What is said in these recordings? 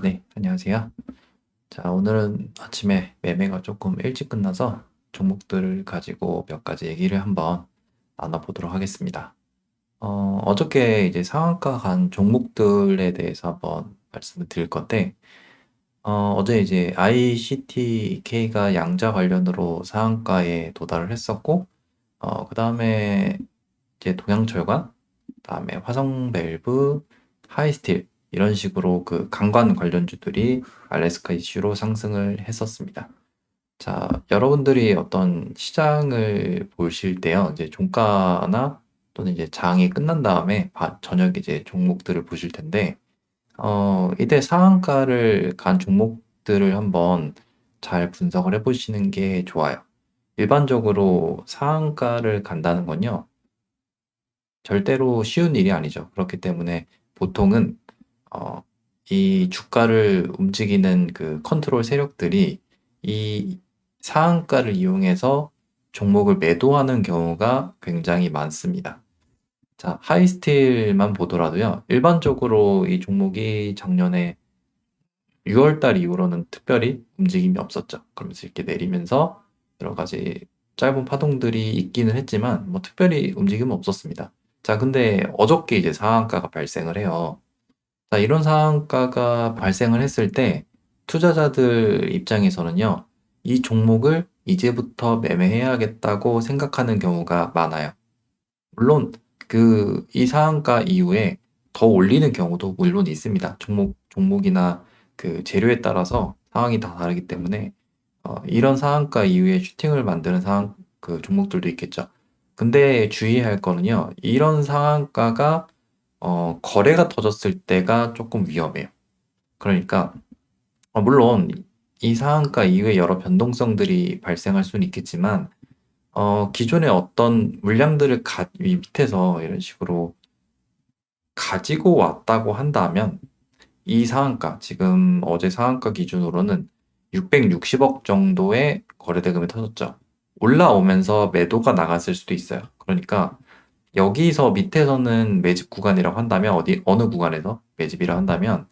네, 안녕하세요. 자, 오늘은 아침에 매매가 조금 일찍 끝나서 종목들을 가지고 몇 가지 얘기를 한번 나눠보도록 하겠습니다. 어저께 이제 상한가 간 종목들에 대해서 한번 말씀을 드릴 건데, 어제 이제 ICTK가 양자 관련으로 상한가에 도달을 했었고, 그 다음에 이제 동양철관, 그다음에 화성밸브, 하이스틸 이런 식으로 그 강관 관련주들이 알래스카 이슈로 상승을 했었습니다. 자, 여러분들이 어떤 시장을 보실 때요, 이제 종가나 또는 이제 장이 끝난 다음에 저녁에 이제 종목들을 보실 텐데, 이때 상한가를 간 종목들을 한번 잘 분석을 해보시는 게 좋아요. 일반적으로 상한가를 간다는 건요, 절대로 쉬운 일이 아니죠. 그렇기 때문에 보통은 어, 이 주가를 움직이는 그 컨트롤 세력들이 이 상한가를 이용해서 종목을 매도하는 경우가 굉장히 많습니다. 자, 하이스틸만 보더라도요. 일반적으로 이 종목이 작년에 6월 달 이후로는 특별히 움직임이 없었죠. 그러면서 이렇게 내리면서 여러 가지 짧은 파동들이 있기는 했지만 뭐 특별히 움직임은 없었습니다. 자, 근데 어저께 이제 상한가가 발생을 해요. 자, 이런 상한가가 발생을 했을 때 투자자들 입장에서는요, 이 종목을 이제부터 매매해야겠다고 생각하는 경우가 많아요. 물론 이 상한가 이후에 더 올리는 경우도 물론 있습니다. 종목이나 그 재료에 따라서 상황이 다 다르기 때문에 이런 상한가 이후에 슈팅을 만드는 그 종목들도 있겠죠. 근데 주의할 거는요, 이런 상한가가 거래가 터졌을 때가 조금 위험해요. 그러니까 물론 이 상한가 이후에 여러 변동성들이 발생할 수는 있겠지만 기존에 어떤 물량들을 이 밑에서 이런 식으로 가지고 왔다고 한다면 이 상한가, 지금 어제 상한가 기준으로는 660억 정도의 거래 대금이 터졌죠. 올라오면서 매도가 나갔을 수도 있어요. 그러니까 여기서 밑에서는 매집 구간이라고 한다면 어느 구간에서 매집이라 한다면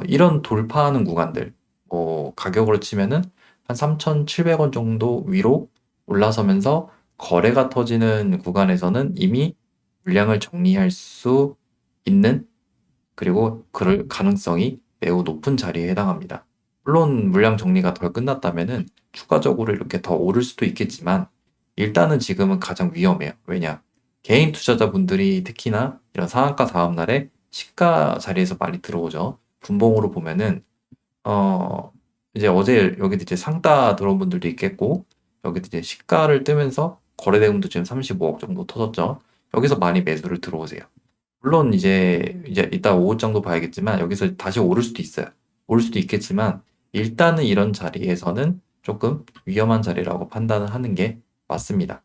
이런 돌파하는 구간들, 뭐 가격으로 치면은 한 3,700원 정도 위로 올라서면서 거래가 터지는 구간에서는 이미 물량을 정리할 수 있는, 그리고 그럴 가능성이 매우 높은 자리에 해당합니다. 물론 물량 정리가 덜 끝났다면은 추가적으로 이렇게 더 오를 수도 있겠지만 일단은 지금은 가장 위험해요. 왜냐? 개인 투자자분들이 특히나 이런 상한가 다음 날에 시가 자리에서 많이 들어오죠. 분봉으로 보면은 어 이제 어제 여기도 이제 상따 들어온 분들도 있겠고, 여기도 이제 시가를 뜨면서 거래 대금도 지금 35억 정도 터졌죠. 여기서 많이 매수를 들어오세요. 물론 이제 이따 오후 정도 봐야겠지만 여기서 다시 오를 수도 있어요. 오를 수도 있겠지만 일단은 이런 자리에서는 조금 위험한 자리라고 판단을 하는 게 맞습니다.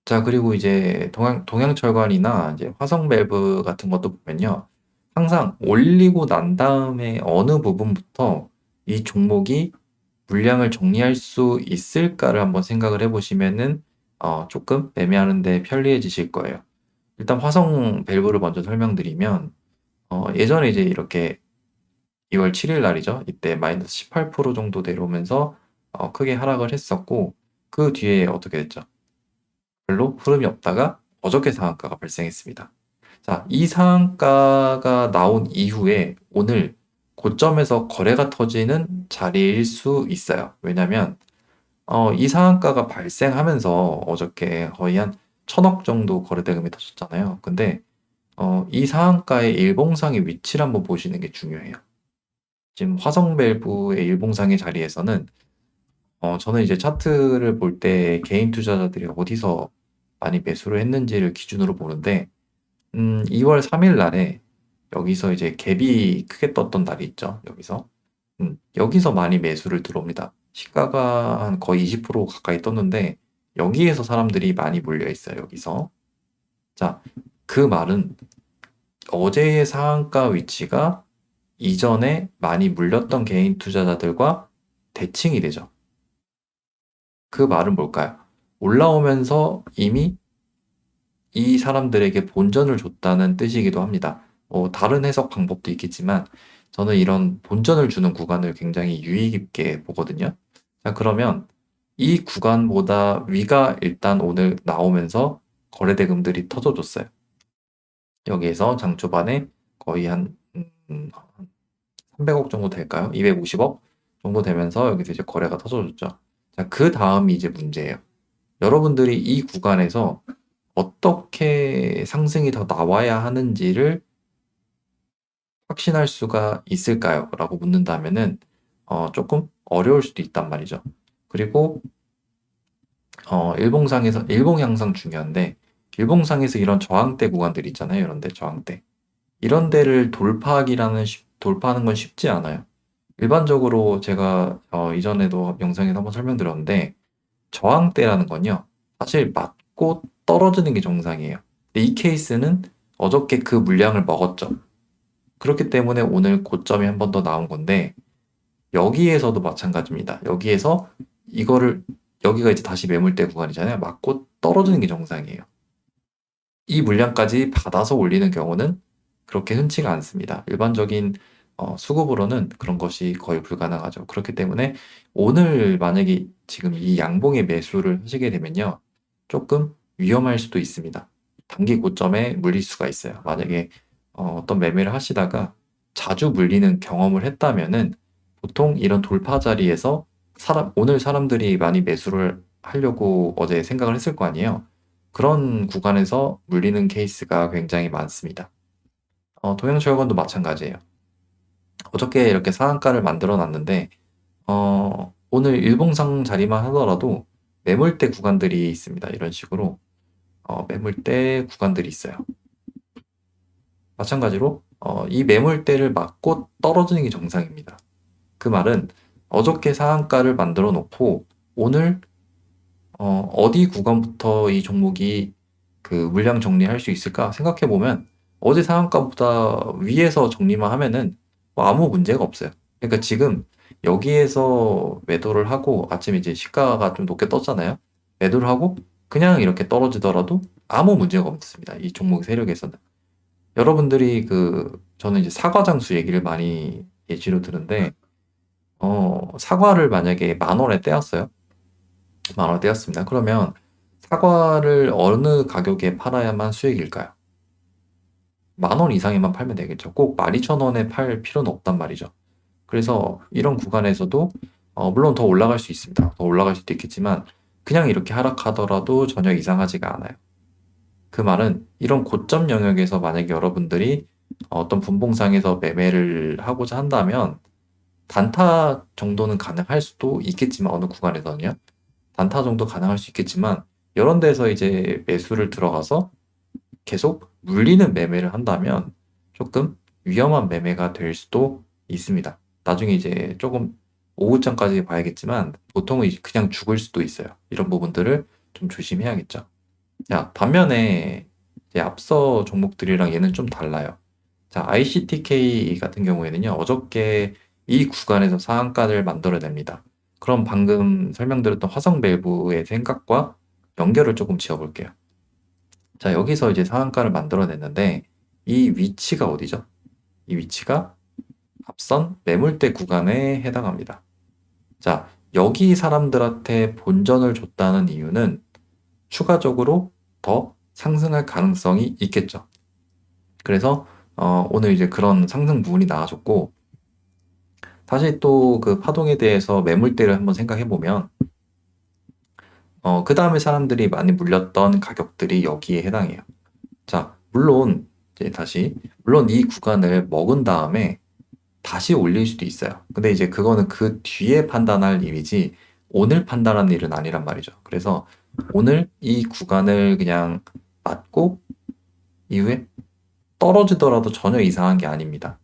자, 그리고 이제 동양철관이나 이제 화성밸브 같은 것도 보면요. 항상 올리고 난 다음에 어느 부분부터 이 종목이 물량을 정리할 수 있을까를 한번 생각을 해보시면은 조금 매매하는데 편리해지실 거예요. 일단 화성밸브를 먼저 설명드리면 예전에 이제 이렇게 2월 7일 날이죠. 이때 마이너스 18% 정도 내려오면서 크게 하락을 했었고, 그 뒤에 어떻게 됐죠? 별로 흐름이 없다가 어저께 상한가가 발생했습니다. 자, 이 상한가가 나온 이후에 오늘 고점에서 거래가 터지는 자리일 수 있어요. 왜냐면 이 상한가가 발생하면서 어저께 거의 한 1,000억 정도 거래 대금이 터졌잖아요. 근데 이 상한가의 일봉상의 위치를 한번 보시는 게 중요해요. 지금 화성밸브의 일봉상의 자리에서는 저는 이제 차트를 볼 때 개인 투자자들이 어디서 많이 매수를 했는지를 기준으로 보는데 2월 3일 날에 여기서 이제 갭이 크게 떴던 날이 있죠. 여기서. 여기서 많이 매수를 들어옵니다. 시가가 한 거의 20% 가까이 떴는데 여기에서 사람들이 많이 몰려 있어요. 여기서. 자, 그 말은 어제의 상한가 위치가 이전에 많이 물렸던 개인 투자자들과 대칭이 되죠. 그 말은 뭘까요? 올라오면서 이미 이 사람들에게 본전을 줬다는 뜻이기도 합니다. 다른 해석 방법도 있겠지만 저는 이런 본전을 주는 구간을 굉장히 유의 깊게 보거든요. 자, 그러면 이 구간보다 위가 일단 오늘 나오면서 거래대금들이 터져줬어요. 여기에서 장 초반에 거의 한 300억 정도 될까요? 250억 정도 되면서 여기서 이제 거래가 터져줬죠. 자, 그 다음이 이제 문제예요. 여러분들이 이 구간에서 어떻게 상승이 더 나와야 하는지를 확신할 수가 있을까요? 라고 묻는다면은 조금 어려울 수도 있단 말이죠. 그리고 일봉 양상 중요한데 일봉상에서 이런 저항대 구간들 있잖아요. 이런 데 저항대. 이런 데를 돌파하는 건 쉽지 않아요. 일반적으로 제가 이전에도 영상에서 한번 설명드렸는데 저항대라는 건요. 사실 맞고 떨어지는 게 정상이에요. 근데 이 케이스는 어저께 그 물량을 먹었죠. 그렇기 때문에 오늘 고점이 한 번 더 나온 건데 여기에서도 마찬가지입니다. 여기가 이제 다시 매물대 구간이잖아요. 맞고 떨어지는 게 정상이에요. 이 물량까지 받아서 올리는 경우는 그렇게 흔치가 않습니다. 일반적인 수급으로는 그런 것이 거의 불가능하죠. 그렇기 때문에 오늘 만약에 지금 이 양봉의 매수를 하시게 되면요. 조금 위험할 수도 있습니다. 단기 고점에 물릴 수가 있어요. 만약에 어떤 매매를 하시다가 자주 물리는 경험을 했다면은 보통 이런 돌파 자리에서 오늘 사람들이 많이 매수를 하려고 어제 생각을 했을 거 아니에요. 그런 구간에서 물리는 케이스가 굉장히 많습니다. 동양철권도 마찬가지예요. 어저께 이렇게 상한가를 만들어 놨는데, 오늘 일봉상 자리만 하더라도 매물대 구간들이 있습니다. 이런 식으로, 매물대 구간들이 있어요. 마찬가지로, 이 매물대를 맞고 떨어지는 게 정상입니다. 그 말은 어저께 상한가를 만들어 놓고, 오늘, 어디 구간부터 이 종목이 그 물량 정리할 수 있을까 생각해 보면 어제 상한가보다 위에서 정리만 하면은 뭐 아무 문제가 없어요. 그러니까 지금 여기에서 매도를 하고 아침에 이제 시가가 좀 높게 떴잖아요. 매도를 하고 그냥 이렇게 떨어지더라도 아무 문제가 없습니다. 이 종목 세력에서는. 여러분들이 저는 이제 사과장수 얘기를 많이 예시로 드는데, 사과를 만약에 10,000원에 떼었어요. 10,000원에 떼었습니다. 그러면 사과를 어느 가격에 팔아야만 수익일까요? 10,000원 이상에만 팔면 되겠죠. 꼭 12,000원에 팔 필요는 없단 말이죠. 그래서 이런 구간에서도 물론 더 올라갈 수 있습니다. 더 올라갈 수도 있겠지만 그냥 이렇게 하락하더라도 전혀 이상하지가 않아요. 그 말은 이런 고점 영역에서 만약에 여러분들이 어떤 분봉상에서 매매를 하고자 한다면 단타 정도는 가능할 수도 있겠지만 어느 구간에서는요. 단타 정도 가능할 수 있겠지만 이런 데서 이제 매수를 들어가서 계속 물리는 매매를 한다면 조금 위험한 매매가 될 수도 있습니다. 나중에 이제 조금 오후장까지 봐야겠지만 보통은 이제 그냥 죽을 수도 있어요. 이런 부분들을 좀 조심해야겠죠. 자, 반면에 이제 앞서 종목들이랑 얘는 좀 달라요. 자, ICTK 같은 경우에는요, 어저께 이 구간에서 상한가를 만들어냅니다. 그럼 방금 설명드렸던 화성밸브의 생각과 연결을 조금 지어볼게요. 자, 여기서 이제 상한가를 만들어냈는데 이 위치가 어디죠? 이 위치가 앞선 매물대 구간에 해당합니다. 자, 여기 사람들한테 본전을 줬다는 이유는 추가적으로 더 상승할 가능성이 있겠죠. 그래서 오늘 이제 그런 상승 부분이 나와줬고 다시 또 그 파동에 대해서 매물대를 한번 생각해 보면 그 다음에 사람들이 많이 물렸던 가격들이 여기에 해당해요. 자, 물론 이 구간을 먹은 다음에 다시 올릴 수도 있어요. 근데 이제 그거는 그 뒤에 판단할 일이지 오늘 판단하는 일은 아니란 말이죠. 그래서 오늘 이 구간을 그냥 맞고 이후에 떨어지더라도 전혀 이상한 게 아닙니다.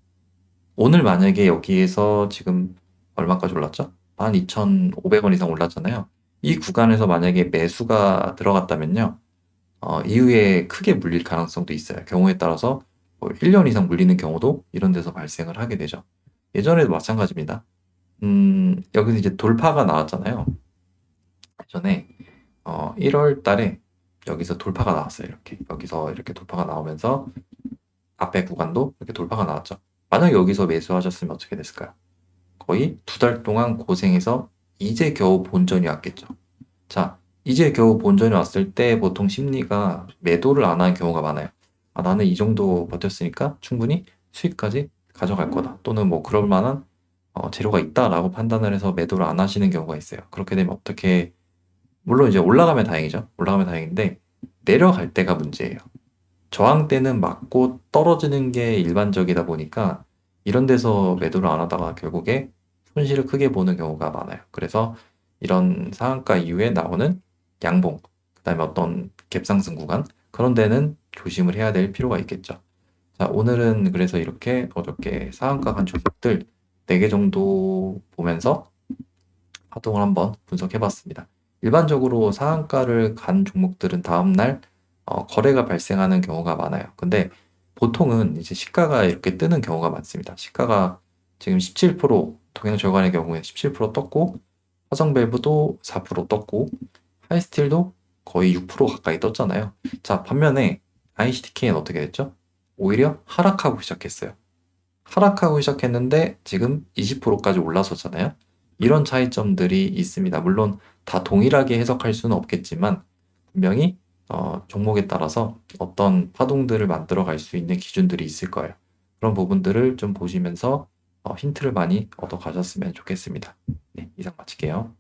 오늘 만약에 여기에서 지금 얼마까지 올랐죠? 12,500원 이상 올랐잖아요. 이 구간에서 만약에 매수가 들어갔다면요. 이후에 크게 물릴 가능성도 있어요. 경우에 따라서 뭐 1년 이상 물리는 경우도 이런 데서 발생을 하게 되죠. 예전에도 마찬가지입니다. 여기서 이제 돌파가 나왔잖아요. 예전에 1월 달에 여기서 돌파가 나왔어요. 여기서 이렇게 돌파가 나오면서 앞에 구간도 이렇게 돌파가 나왔죠. 만약에 여기서 매수하셨으면 어떻게 됐을까요? 거의 2달 동안 고생해서 이제 겨우 본전이 왔겠죠. 자, 이제 겨우 본전이 왔을 때 보통 심리가 매도를 안 하는 경우가 많아요. 아, 나는 이 정도 버텼으니까 충분히 수익까지 가져갈 거다. 또는 뭐 그럴 만한 재료가 있다라고 판단을 해서 매도를 안 하시는 경우가 있어요. 그렇게 되면 어떻게, 물론 이제 올라가면 다행이죠. 올라가면 다행인데 내려갈 때가 문제예요. 저항 때는 맞고 떨어지는 게 일반적이다 보니까 이런 데서 매도를 안 하다가 결국에 손실을 크게 보는 경우가 많아요. 그래서 이런 상한가 이후에 나오는 양봉, 그다음에 어떤 갭상승 구간, 그런 데는 조심을 해야 될 필요가 있겠죠. 자, 오늘은 그래서 이렇게 어저께 상한가 간 종목들 4개 정도 보면서 파동을 한번 분석해 봤습니다. 일반적으로 상한가를 간 종목들은 다음날 거래가 발생하는 경우가 많아요. 근데 보통은 이제 시가가 이렇게 뜨는 경우가 많습니다. 시가가 지금 17%, 동양절간의 경우에 17% 떴고, 화성밸브도 4% 떴고, 하이스틸도 거의 6% 가까이 떴잖아요. 자, 반면에 ICTK는 어떻게 됐죠? 오히려 하락하고 시작했어요. 하락하고 시작했는데 지금 20%까지 올라섰잖아요. 이런 차이점들이 있습니다. 물론 다 동일하게 해석할 수는 없겠지만 분명히 종목에 따라서 어떤 파동들을 만들어 갈 수 있는 기준들이 있을 거예요. 그런 부분들을 좀 보시면서 힌트를 많이 얻어 가셨으면 좋겠습니다. 네, 이상 마칠게요.